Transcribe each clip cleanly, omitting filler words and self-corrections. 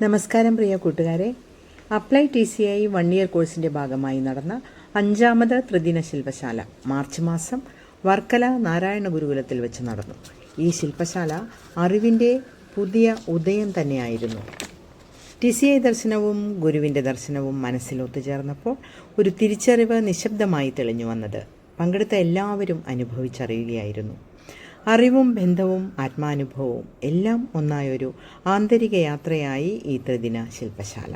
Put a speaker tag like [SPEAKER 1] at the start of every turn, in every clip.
[SPEAKER 1] നമസ്കാരം പ്രിയ കൂട്ടുകാരെ. Apply TCI 1 year കോഴ്സിൻ്റെ ഭാഗമായി നടന്ന 5ാമത് ത്രിദിന ശില്പശാല മാർച്ച് മാസം വർക്കല നാരായണ ഗുരുകുലത്തിൽ വെച്ച് നടന്നു. ഈ ശില്പശാല അറിവിൻ്റെ പുതിയ ഉദയം തന്നെയായിരുന്നു. TCI ദർശനവും ഗുരുവിൻ്റെ ദർശനവും മനസ്സിൽ ഒത്തുചേർന്നപ്പോൾ ഒരു തിരിച്ചറിവ് നിശബ്ദമായി തെളിഞ്ഞു വന്നത് പങ്കെടുത്ത എല്ലാവരും അനുഭവിച്ചറിയുകയായിരുന്നു. അറിവും ബന്ധവും ആത്മാനുഭവവും എല്ലാം ഒന്നായൊരു ആന്തരിക യാത്രയായി ഈ ത്രിദിന ശില്പശാല.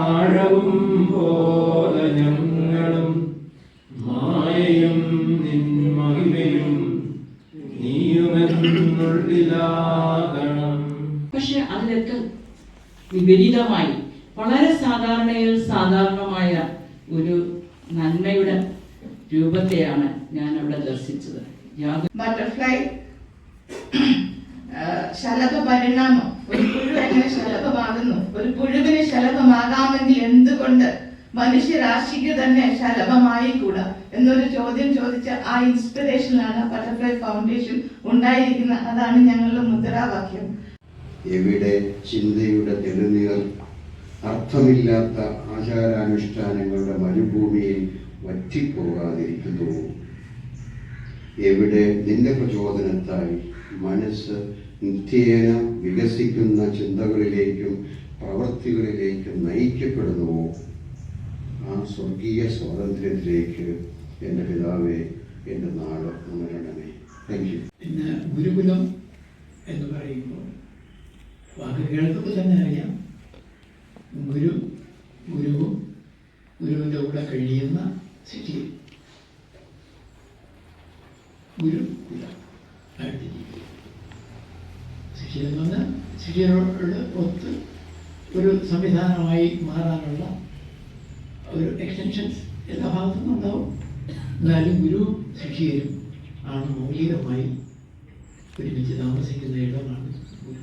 [SPEAKER 2] ആഴവും പോലെ ഞങ്ങളും മായയും നിൻ മഹിമയും നീയുമെന്നുള്ളിലാകണം.
[SPEAKER 3] പക്ഷെ അതിലൊക്കെ വിപരീതമായി വളരെ സാധാരണമായ ഒരു നന്മയുടെ രൂപത്തെയാണ് ഞാൻ അവിടെ ദർശിച്ചത്.
[SPEAKER 4] ബട്ടർഫ്ലൈ ശലഭ പരിണാമം. ഒരു പുഴു എങ്ങനെ ശലഭമാകുന്നു? ഒരു പുഴുവിന് ശലഭമാകാമെങ്കിൽ എന്തുകൊണ്ട് മനുഷ്യരാശിക്ക് തന്നെ ശലഭമായി കൂടാ എന്നൊരു ചോദ്യം ചോദിച്ച ആ ഇൻസ്പിറേഷനിലാണ് ബട്ടർഫ്ലൈ ഫൗണ്ടേഷൻ ഉണ്ടായിരിക്കുന്നത്. അതാണ് ഞങ്ങളുടെ മുദ്രാവാക്യം.
[SPEAKER 5] എവിടെ ചിന്തയുടെ തെളിനീർ അർത്ഥമില്ലാത്ത ആചാരാനുഷ്ഠാനങ്ങളുടെ മരുഭൂമിയിൽ വറ്റിപ്പോകാതിരിക്കുന്നു, എവിടെ നിന്റെ പ്രചോദനത്തായി മനസ്സ് നിത്യേന വികസിക്കുന്ന ചിന്തകളിലേക്കും പ്രവൃത്തികളിലേക്കും നയിക്കപ്പെടുന്നുവോ, ആ സ്വർഗീയ സ്വാതന്ത്ര്യത്തിലേക്ക് എൻ്റെ പിതാവേ, എൻ്റെ നാട് ഉണരണമേ. Thank you.
[SPEAKER 2] പിന്നെ ഗുരുകുലം എന്ന് പറയുമ്പോൾ വാക്ക് കേൾക്കുമ്പോൾ തന്നെ അറിയാം, ഗുരുവും ഗുരുവിൻ്റെ കൂടെ കഴിയുന്ന സിറ്റി ഗുരുകുലം ആയിട്ട് ജീവിക്കും. സിറ്റിയിൽ നിന്ന് സിറ്റിയോട് ഒത്ത് ഒരു സംവിധാനമായി മാറാനുള്ള ഒരു എക്സ്റ്റൻഷൻസ് എല്ലാ ഭാഗത്തുനിന്നും ഉണ്ടാവും. എന്നാലും ഗുരു ശിഷ്യരും ആണ് മൗലികമായി ഒരുമിച്ച് താമസിക്കുന്ന ഇടമാണ് ഗുരു.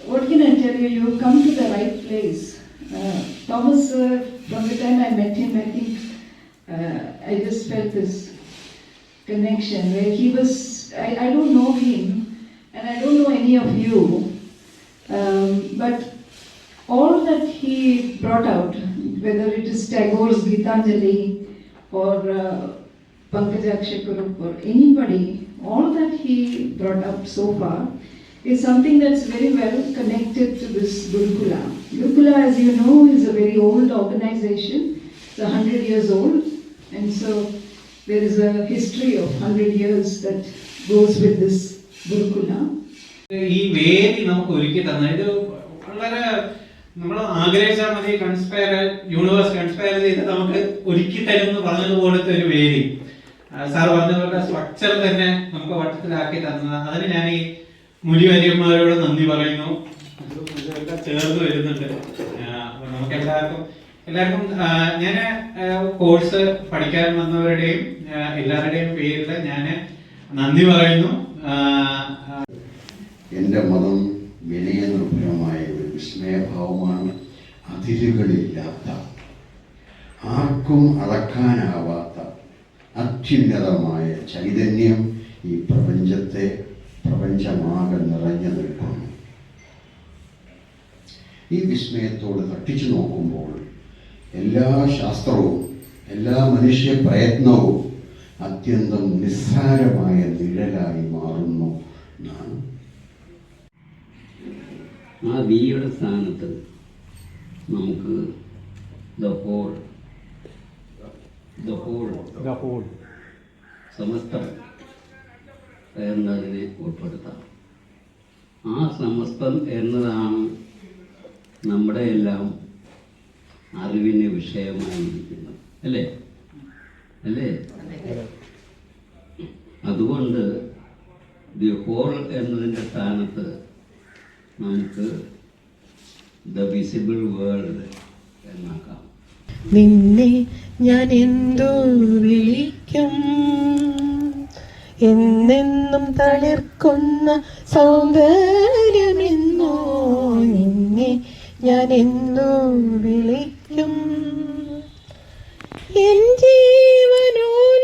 [SPEAKER 6] What can I tell you? You come to the right place. Thomas, from the time I met him, I think I just felt this connection where he was. I don't know him, and I don't know any of you, but all that he brought out, whether it is Tagore's Gitanjali or Pankajakshakurup or anybody, all that he brought up so far is something that's very well connected to this Gurukula. Gurukula, as you know, is a very old organization. It's 100 years old, and so there is a history of 100 years that goes with this Gurukula.
[SPEAKER 7] ഈ വേദി നമുക്ക് ഒരുക്കി തന്ന ഇത് വളരെ നമ്മൾ ആഗ്രഹിച്ചാൽ മതി, യൂണിവേഴ്സ് കൺസ്പയർ ചെയ്ത് നമുക്ക് ഒരുക്കി തരുമെന്ന് പറഞ്ഞതുപോലത്തെ ഒരു വേദി. സാർ പറഞ്ഞതുപോലെ സ്ട്രക്ചർ തന്നെ നമുക്ക് വട്ടത്തിലാക്കി തന്നത്, അതിന് ഞാൻ ഈ മുരിവര്യന്മാരോട് നന്ദി പറയുന്നു. ഇതെല്ലാം ചേർന്ന് വരുന്നുണ്ട്. നമുക്ക് എല്ലാവർക്കും ഞാൻ കോഴ്സ് പഠിക്കാൻ വന്നവരുടെയും എല്ലാവരുടെയും പേരിൽ ഞാൻ നന്ദി പറയുന്നു.
[SPEAKER 5] എൻ്റെ മതം വിനയനിർഭരമായ ഒരു വിസ്മയഭാവമാണ്. അതിരുകളില്ലാത്ത, ആർക്കും അളക്കാനാവാത്ത അത്യുന്നതമായ ചൈതന്യം ഈ പ്രപഞ്ചമാകെ നിറഞ്ഞു നിൽക്കുന്നു. ഈ വിസ്മയത്തോട് തട്ടിച്ചു നോക്കുമ്പോൾ എല്ലാ ശാസ്ത്രവും എല്ലാ മനുഷ്യ പ്രയത്നവും അത്യന്തം നിസ്സാരമായ നിഴലായി മാറുന്നു എന്നാണ്.
[SPEAKER 8] ആ വിയുടെ സ്ഥാനത്ത് നമുക്ക് ദ ഹോൾ സമസ്തം എന്നതിനെ ഉൾപ്പെടുത്താം. ആ സമസ്തം എന്നതാണ് നമ്മുടെ എല്ലാം അറിവിന് വിഷയമായിരിക്കുന്നത്, അല്ലേ? അതുകൊണ്ട് ദി ഹോൾ എന്നതിൻ്റെ സ്ഥാനത്ത് നമുക്ക് ദ വിസിബിൾ വേൾഡ് എന്നാക്കാം.
[SPEAKER 1] നിന്നെ ഞാൻ എന്തോ വിളിക്കും,
[SPEAKER 9] എന്നെന്നും തളിർക്കുന്ന സൗന്ദര്യമെന്നോ നിന്നെ ഞാൻ എന്നു വിളിക്കും. എൻ ജീവനോ